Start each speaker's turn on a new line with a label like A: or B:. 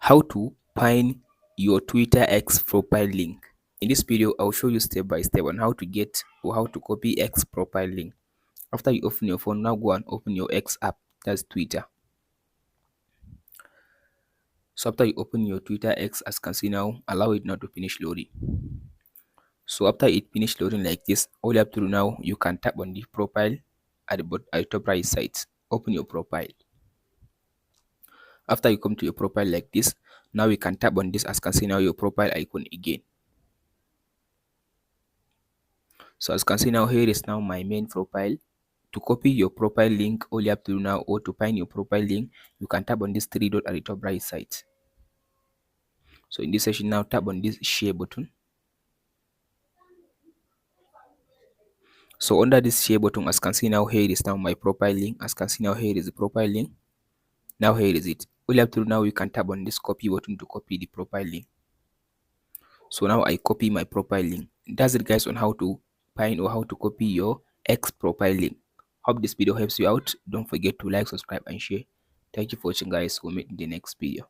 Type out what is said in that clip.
A: How to find your Twitter X profile link. In this video, I'll show you step by step on how to get or how to copy X profile link. After you open your phone, now go and open your X app, that's Twitter. So after you open your Twitter X, as you can see now, allow it now to finish loading. So after it finish loading like this, all you have to do now, you can tap on the profile at the top right side. Open your profile. After you come to your profile like this, now you can tap on this, as you can see now, your profile icon again. So as you can see now, here is now my main profile. To copy your profile link, all you have to do now, or to find your profile link, you can tap on this three dot at the top right side. So in this section now, tap on this share button. So under this share button, as you can see now, here is now my profile link. As you can see now, here is the profile link. Now here is it. All you have to do now, you can tap on this copy button to copy the profile link. So now I copy my profile link. That's it guys on how to find or how to copy your X profile link. Hope this video helps you out. Don't forget to like, subscribe and share. Thank you for watching guys. We'll meet in the next video.